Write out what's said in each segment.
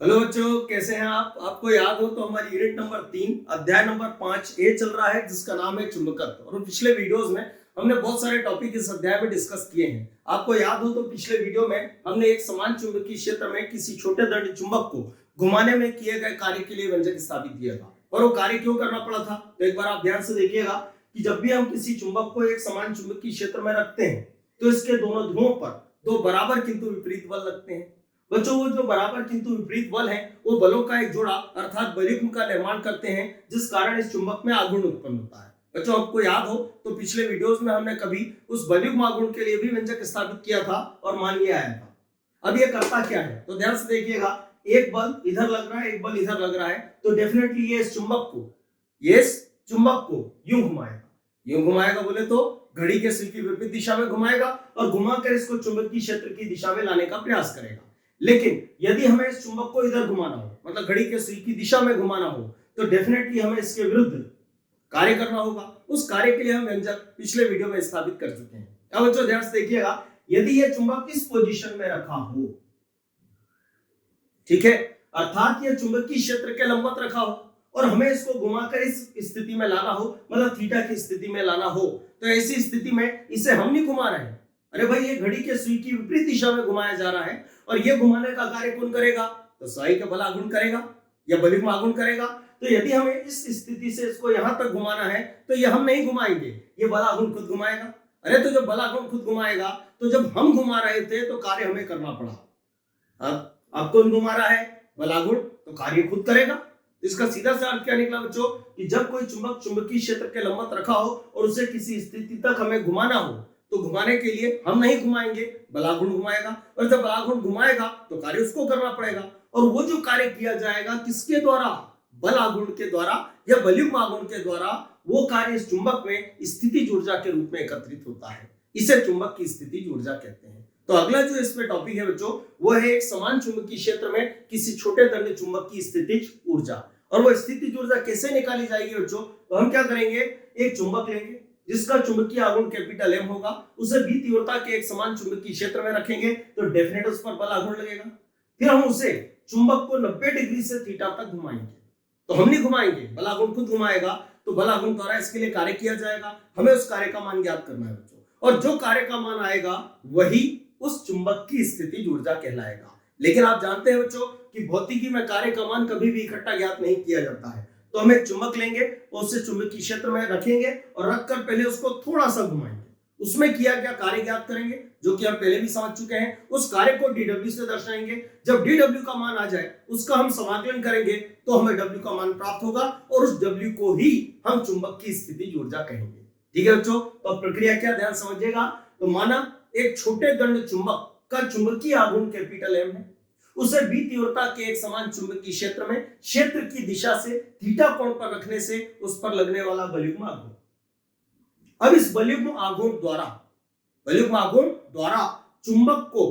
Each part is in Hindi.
हेलो बच्चों, कैसे हैं आप? आपको याद हो तो हमारी यूनिट नंबर 3 अध्याय नंबर 5A चल रहा है, जिसका नाम है चुंबकत्व। और पिछले वीडियोस में हमने बहुत सारे टॉपिक इस अध्याय में डिस्कस किए हैं। आपको याद हो तो पिछले वीडियो में हमने एक समान चुंबकीय क्षेत्र में किसी छोटे दंड चुंबक को घुमाने में किए गए कार्य के लिए व्यंजक स्थापित किया था। और वो कार्य क्यों करना पड़ा था, तो एक बार आप ध्यान से देखिएगा कि जब भी हम किसी चुंबक को एक समान चुंबकीय क्षेत्र में रखते हैं तो इसके दोनों ध्रुवों पर दो बराबर किंतु विपरीत बल लगते हैं। बच्चों, वो जो बराबर किंतु विपरीत बल है वो बलों का एक जोड़ा अर्थात बलयुग्म का निर्माण करते हैं, जिस कारण इस चुंबक में आघूर्ण उत्पन्न होता है। बच्चों, आपको याद हो तो पिछले वीडियोस में हमने कभी उस बलयुग्म आघूर्ण के लिए भी व्यंजक स्थापित किया था और मान लिया आया था। अब ये करता क्या है, तो ध्यान से देखिएगा। एक बल इधर लग रहा है, एक बल इधर लग रहा है, तो डेफिनेटली ये इस चुंबक को यूं घुमाएगा बोले तो घड़ी के सुई की विपरीत दिशा में घुमाएगा और घुमाकर इसको चुंबकीय क्षेत्र की दिशा में लाने का प्रयास करेगा। लेकिन यदि हमें इस चुंबक को इधर घुमाना हो, मतलब घड़ी के सुई की दिशा में घुमाना हो, तो डेफिनेटली हमें इसके विरुद्ध कार्य करना होगा। उस कार्य के लिए हम व्यंजक पिछले वीडियो में स्थापित कर चुके हैं। अब बच्चों ध्यान से देखिएगा, यदि यह चुंबक इस पोजीशन में रखा हो, ठीक है, अर्थात यह चुंबकीय क्षेत्र के लंबवत रखा हो और हमें इसको घुमाकर इस स्थिति में लाना हो, मतलब थीटा की स्थिति में लाना हो, तो ऐसी स्थिति में इसे हम नहीं घुमा रहे हैं। अरे भाई, ये घड़ी के सुई की विपरीत दिशा में घुमाया जा रहा है और ये घुमाने का कार्य कौन करेगा, तो सुई का बल आघूर्ण करेगा या बलयुग्म आघूर्ण करेगा। तो यदि हमें इस स्थिति से इसको यहां तक घुमाना है तो ये हम नहीं घुमाएंगे, ये बल आघूर्ण खुद घुमाएगा। अरे तो जब बल आघूर्ण खुद घुमाएगा तो जब हम घुमा रहे थे तो कार्य हमें करना पड़ा। अब कौन घुमा रहा है, बल आघूर्ण, तो कार्य खुद करेगा। इसका सीधा सा अर्थ क्या निकला बच्चों, कि जब कोई चुंबक चुंबकीय क्षेत्र के लंबवत रखा हो और उसे किसी स्थिति तक हमें घुमाना हो, तो घुमाने के लिए हम नहीं घुमाएंगे, बलाघूर्ण घुमाएगा। और जब बलाघूर्ण घुमाएगा तो कार्य उसको करना पड़ेगा। और वो जो कार्य किया जाएगा किसके द्वारा, बल आघूर्ण के द्वारा या बलयुग्म आघूर्ण के द्वारा, वो कार्य इस चुंबक में स्थितिज ऊर्जा के रूप में एकत्रित होता है। इसे चुंबक की स्थितिज ऊर्जा कहते हैं। तो अगला जो इसमें टॉपिक है बच्चों, वो है एक समान चुंबकीय क्षेत्र में किसी छोटे दंड चुंबक की स्थितिज ऊर्जा। और वो स्थितिज ऊर्जा कैसे निकाली जाएगी बच्चों, तो हम क्या करेंगे, एक चुंबक लेंगे जिसका चुंबकीय आघूर्ण कैपिटल M होगा, उसे B तीव्रता के एक समान चुंबकीय क्षेत्र में रखेंगे तो डेफिनेट उस पर बल आघूर्ण लगेगा। फिर हम उसे चुंबक को 90 डिग्री से थीटा तक घुमाएंगे। तो हम नहीं घुमाएंगे, बल आघूर्ण खुद घुमाएगा, तो बल आघूर्ण द्वारा इसके लिए कार्य किया जाएगा। हमें उस कार्य का मान ज्ञात करना है बच्चों, और जो कार्य का मान आएगा वही उस चुंबक की स्थितिज ऊर्जा कहलाएगा। लेकिन आप जानते हैं बच्चों कि भौतिकी में कार्य का मान कभी भी इकट्ठा ज्ञात नहीं किया जाता है। तो हम एक चुंबक लेंगे और उसे चुंबकीय क्षेत्र में रखेंगे और रखकर पहले उसको थोड़ा सा घुमाएंगे, उसमें किया गया कार्य ज्ञात करेंगे, जो कि हम पहले भी समझ चुके हैं। उस कार्य को dw से दर्शाएंगे। जब dw का मान आ जाए उसका हम समाकलन करेंगे तो हमें w का मान प्राप्त होगा और उस w को ही हम चुंबक की स्थितिज ऊर्जा कहेंगे। ठीक है बच्चों, तो प्रक्रिया क्या, ध्यान समझिएगा। तो माना एक छोटे दंड चुंबक का चुंबकीय आघूर्ण कैपिटल M है, उसे B तीव्रता के एक समान चुंबकीय क्षेत्र में क्षेत्र की दिशा से थीटा कोण पर रखने से उस पर लगने वाला बलयुग्म आघूर्ण। अब इस बलयुग्म आघूर्ण द्वारा चुंबक को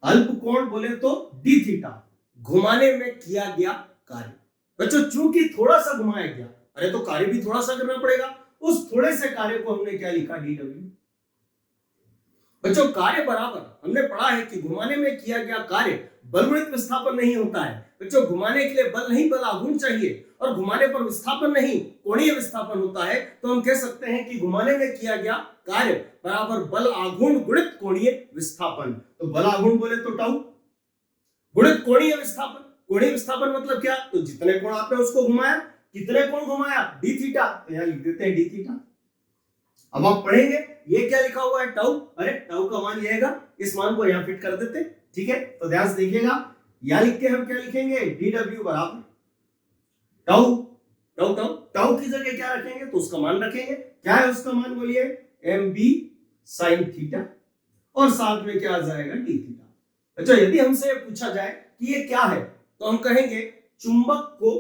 अल्प कोण बोले तो d थीटा घुमाने में किया गया कार्य। बच्चों, चूंकि थोड़ा सा घुमाया गया, अरे तो कार्य भी थोड़ा सा करना पड़ेगा। उस थोड़े से कार्य को हमने क्या लिखा, dw। बच्चों, कार्य बराबर हमने पढ़ा है कि घुमाने में किया गया कार्य बलगुणित विस्थापन नहीं होता है। बच्चों, घुमाने के लिए बल नहीं, बल आघूर्ण चाहिए, और घुमाने पर विस्थापन नहीं, कोणीय विस्थापन होता है। तो हम कह सकते हैं कि घुमाने में किया गया कार्य बराबर बल आघूर्ण गुणित कोणीय विस्थापन। तो बल आघूर्ण बोले तो टाउ गुणित कोणीय विस्थापन। कोणीय विस्थापन मतलब क्या, तो जितने कोण आपने उसको घुमाया, कितने कोण घुमाया, d थीटा, तो यहां लिख देते हैं d थीटा। अब आप पढ़ेंगे ये क्या लिखा हुआ है, टाउ। अरे टाउ का मान ये आएगा, इस मान को यहां फिट कर देते। ठीक है, तो ध्यान से देखिएगा, यहां लिख के हम क्या लिखेंगे, dw बराबर टाउ की जगह क्या रखेंगे, तो उसका मान रखेंगे। क्या है उसका मान, बोलिए, mb sin थीटा, और साथ में क्या आ जाएगा, d थीटा। अच्छा, यदि हमसे पूछा जाए कि ये क्या है, तो हम कहेंगे चुंबक को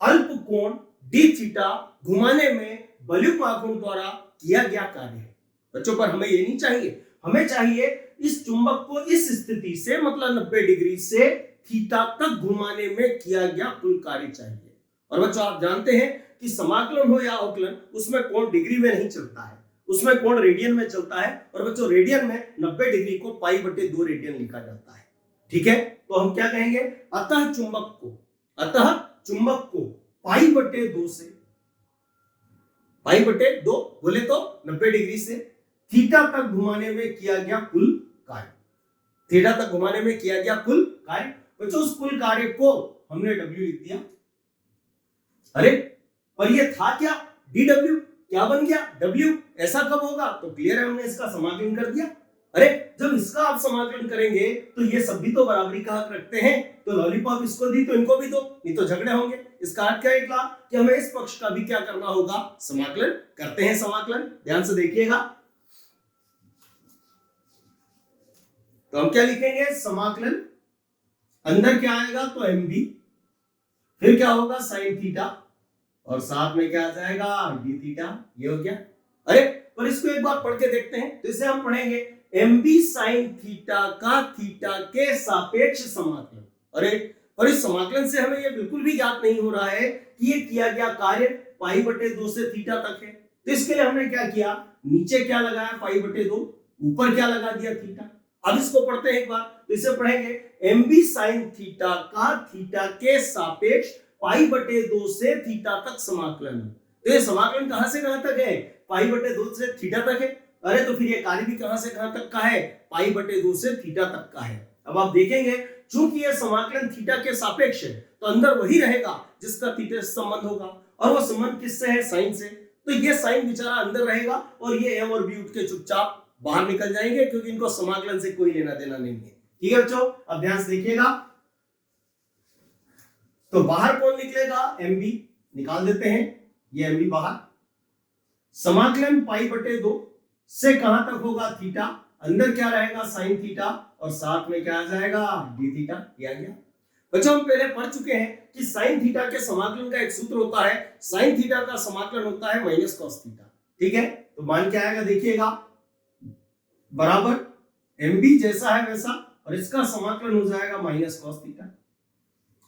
अल्प कोण d थीटा घुमाने में बलयुग्म आघूर्ण द्वारा किया गया कार्य है। बच्चों, पर हमें ये नहीं चाहिए, हमें चाहिए इस चुंबक को इस स्थिति से, मतलब 90 डिग्री से थीटा तक घुमाने में किया गया कुल कार्य चाहिए। और बच्चों, आप जानते हैं कि समाकलन हो या अवकलन, उसमें कोण डिग्री में नहीं चलता है, उसमें कोण रेडियन में चलता है। और बच्चों, रेडियन में 90 डिग्री को पाई बटे 2 रेडियन लिखा जाता है। ठीक है, तो हम क्या कहेंगे, अतः चुंबक को पाई बटे 2 से, पाई बटे 2 बोले तो 90 डिग्री से थीटा तक घुमाने में किया गया कुल कार्य, थीटा तक घुमाने में किया गया कुल कार्य। बच्चों उस कुल कार्य को हमने W लिख दिया। अरे पर ये था क्या, dW, क्या बन गया W, ऐसा कब होगा, तो क्लियर है, हमने इसका समाकलन कर दिया। अरे जब इसका आप समाकलन करेंगे तो ये सब भी तो बराबरी का हक रखते हैं, तो लॉलीपॉप इसको दी तो इनको भी दो, नहीं तो झगड़े होंगे। इसका अर्थ क्या निकला कि हमें इस पक्ष का भी क्या करना होगा, समाकलन। करते हैं समाकलन, ध्यान से देखिएगा। तो हम क्या लिखेंगे, समाकलन, अंदर क्या आएगा तो MB, फिर क्या होगा साइन थीटा, और साथ में क्या आ जाएगा डी थीटा, ये हो गया। अरे पर इसको एक बार पढ़ के देखते हैं, तो इसे हम पढ़ेंगे MB साइन थीटा का थीटा के सापेक्ष समाकलन। अरे और इस समाकलन से हमें यह बिल्कुल भी ज्ञात नहीं हो रहा है कि ये किया गया कार्य पाई बटे 2 से थीटा तक है, तो इसके लिए हमने क्या किया, नीचे क्या लगाया पाई बटे 2, ऊपर क्या लगा दिया थीटा। अब इसको पढ़ते हैं एक बार, तो इसे पढ़ेंगे MB साइन थीटा का थीटा के सापेक्ष पाई बटे 2 से थीटा तक समाकलन। तो ये समाकलन कहां से कहां तक है, पाई बटे 2 से थीटा तक है। अरे तो फिर ये कार्य भी कहां से कहां तक का है, पाई बटे 2 से थीटा तक का है। अब आप देखेंगे चूंकि ये समाकलन थीटा के सापेक्ष है, तो अंदर वही रहेगा जिसका थीटा से संबंध होगा, और वो संबंध किससे है, साइन से। तो ये साइन बेचारा अंदर रहेगा और ये M और B उठ के चुपचाप बाहर निकल जाएंगे, क्योंकि इनको समाकलन से कोई लेना देना नहीं है। ठीक है बच्चों, अब ध्यान से देखिएगा। तो बाहर कौन निकलेगा, MB निकाल देते हैं, ये MB बाहर। समाकलन पाई बटे 2 से कहां तक होगा थीटा, अंदर क्या रहेगा साइन थीटा, और साथ में क्या आ जाएगा डी थीटा, ये आ गया। बच्चों हम पहले पढ़ चुके हैं कि साइन थीटा के समाकलन का एक सूत्र होता है, साइन थीटा का समाकलन होता है माइनस कॉस थीटा। ठीक है, तो मान क्या आएगा देखिएगा, बराबर MB जैसा है वैसा, और इसका समाकलन हो जाएगा माइनस कॉस थीटा।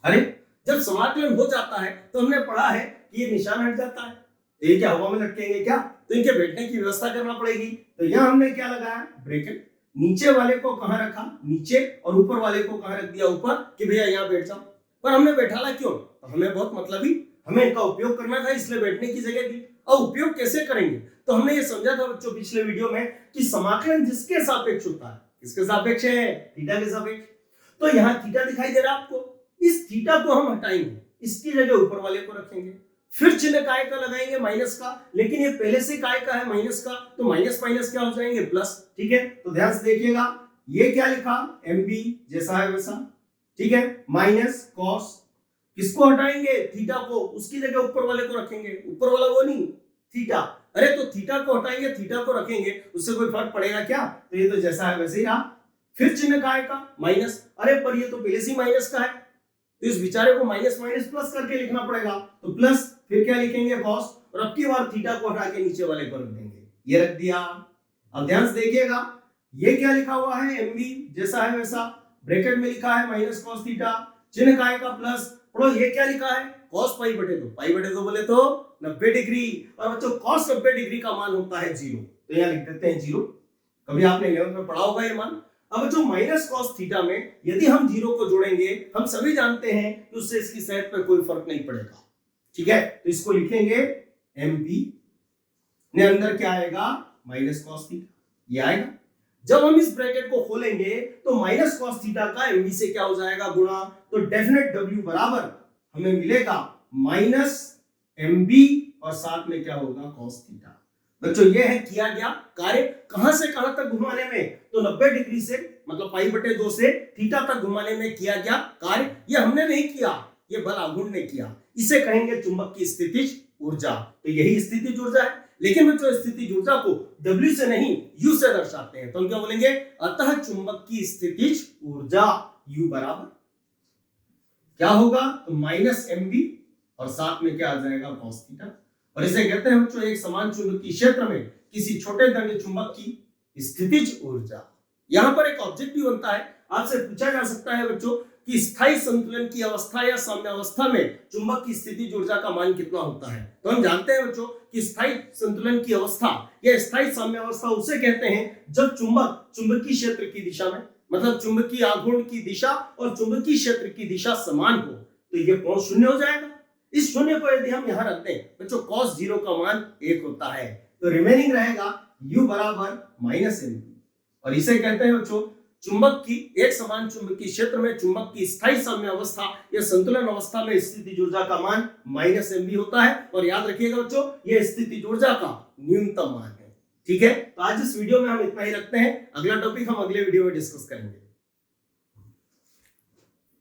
अरे जब समाकलन हो जाता है तो हमने पढ़ा है कि ये निशान हट जाता है, तो ये क्या हवा में लटकेंगे क्या, तो इनके बैठने की व्यवस्था करना पड़ेगी। तो यहां हमने क्या लगाया, ब्रैकेट, नीचे वाले को कहां रखा नीचे, और ऊपर वाले को कहां रख दिया ऊपर, कि भैया यहां बैठ जाओ। पर हमने बैठाला क्यों, तो हमें बहुत मतलबी, हमें इनका उपयोग करना था, इसलिए बैठने की जगह दी। और उपयोग कैसे करेंगे, तो हमने ये समझा था बच्चों पिछले वीडियो में कि समाकलन जिसके सापेक्ष होता है, किसके सापेक्ष है, थीटा के सापेक्ष। तो यहाँ थीटा दिखाई दे रहा है आपको, इस थीटा को हम हटाएंगे, इसकी जगह ऊपर वाले को रखेंगे, फिर चिन्ह काय का लगाएंगे माइनस का, लेकिन ये पहले से काय का है माइनस का, तो माइनस माइनस क्या हो जाएंगे प्लस। ठीक है, तो ध्यान से देखिएगा, ये क्या लिखा MB जैसा है वैसा, ठीक है, माइनस कॉस, किसको हटाएंगे थीटा को, उसकी जगह ऊपर वाले को रखेंगे, ऊपर वाला वो नहीं थीटा। अरे तो थीटा को हटाएंगे थीटा को रखेंगे, उससे कोई फर्क पड़ेगा क्या, तो ये तो जैसा है वैसे ही रहा। फिर चिन्ह काय का माइनस, अरे पर ये तो पहले से माइनस का है, तो इस बेचारे को माइनस माइनस प्लस करके लिखना पड़ेगा, तो प्लस, फिर क्या लिखेंगे कॉस, और अब की बार थीटा को हटा के नीचे वाले को रख देंगे, ये रख दिया। अब ध्यान से देखिएगा, ये क्या लिखा हुआ है MB जैसा है वैसा, ब्रैकेट में लिखा है माइनस कॉस थीटा, चिन्ह काय का प्लस, पढ़ो ये क्या लिखा है कॉस पाई बटे 2, पाई बटे 2 बोले तो 90 डिग्री, और बच्चों कॉस 90 डिग्री का मान होता है 0, तो यहाँ लिख देते हैं 0। कभी आपने 11th में पढ़ा होगा ये मान। अब जो माइनस कॉस थीटा में यदि हम 0 को जोड़ेंगे, हम सभी जानते हैं कि उससे इसकी सेट पर कोई फर्क नहीं पड़ेगा। ठीक है, तो इसको लिखेंगे MB ने अंदर क्या आएगा माइनस कॉस थीटा, ये आएगा। जब हम इस ब्रैकेट को खोलेंगे तो माइनस कॉस थीटा का MB से क्या हो जाएगा गुणा, तो डेफिनेट W बराबर हमें मिलेगा माइनस MB, और साथ में क्या होगा कॉस थीटा। बच्चों ये है किया गया कार्य, कहां से कहां तक घुमाने में, तो 90 डिग्री से मतलब पाई बटे 2 से थीटा तक घुमाने में किया गया कार्य। ये हमने नहीं किया, ये बल आघूर्ण ने किया, इसे कहेंगे चुंबक की स्थितिज ऊर्जा। तो यही स्थितिज ऊर्जा है, लेकिन बच्चों स्थितिज ऊर्जा को W से नहीं U से दर्शाते हैं, तो हम क्या बोलेंगे, अतः चुंबक की स्थितिज ऊर्जा U बराबर क्या होगा, तो माइनस MB, और साथ में क्या आ जाएगा कॉस थीटा। और इसे कहते हैं बच्चों एक समान चुंबकीय क्षेत्र में किसी छोटे दंड चुंबक की स्थितिज ऊर्जा। यहां पर एक ऑब्जेक्टिव बनता है, आपसे पूछा जा सकता है बच्चों कि स्थायी संतुलन की अवस्था या साम्यावस्था में चुंबक की स्थितिज ऊर्जा का मान कितना होता है। तो हम जानते हैं बच्चों कि स्थायी संतुलन की अवस्था या स्थायी साम्यावस्था उसे कहते हैं जब चुंबक चुंबकीय क्षेत्र की दिशा में मतलब चुंबकीय आघूर्ण की दिशा और चुंबकीय क्षेत्र की दिशा समान हो, तो ये कोण शून्य हो जाएगा। इस शून्य को यदि हम यहां रखते हैं बच्चों, cos 0 का मान 1 होता है, तो रिमेनिंग रहेगा u बराबर -mb, और इसे कहते हैं बच्चों चुंबक की एक समान चुंबकीय क्षेत्र में चुंबक की स्थायी साम्य अवस्था या संतुलन अवस्था में स्थितिज ऊर्जा का मान -mb होता है। और याद रखिएगा बच्चों, यह स्थितिज ऊर्जा का न्यूनतम मान है। ठीक है, तो आज इस वीडियो में हम इतना ही रखते हैं। अगला टॉपिक हम अगले वीडियो में डिस्कस करेंगे।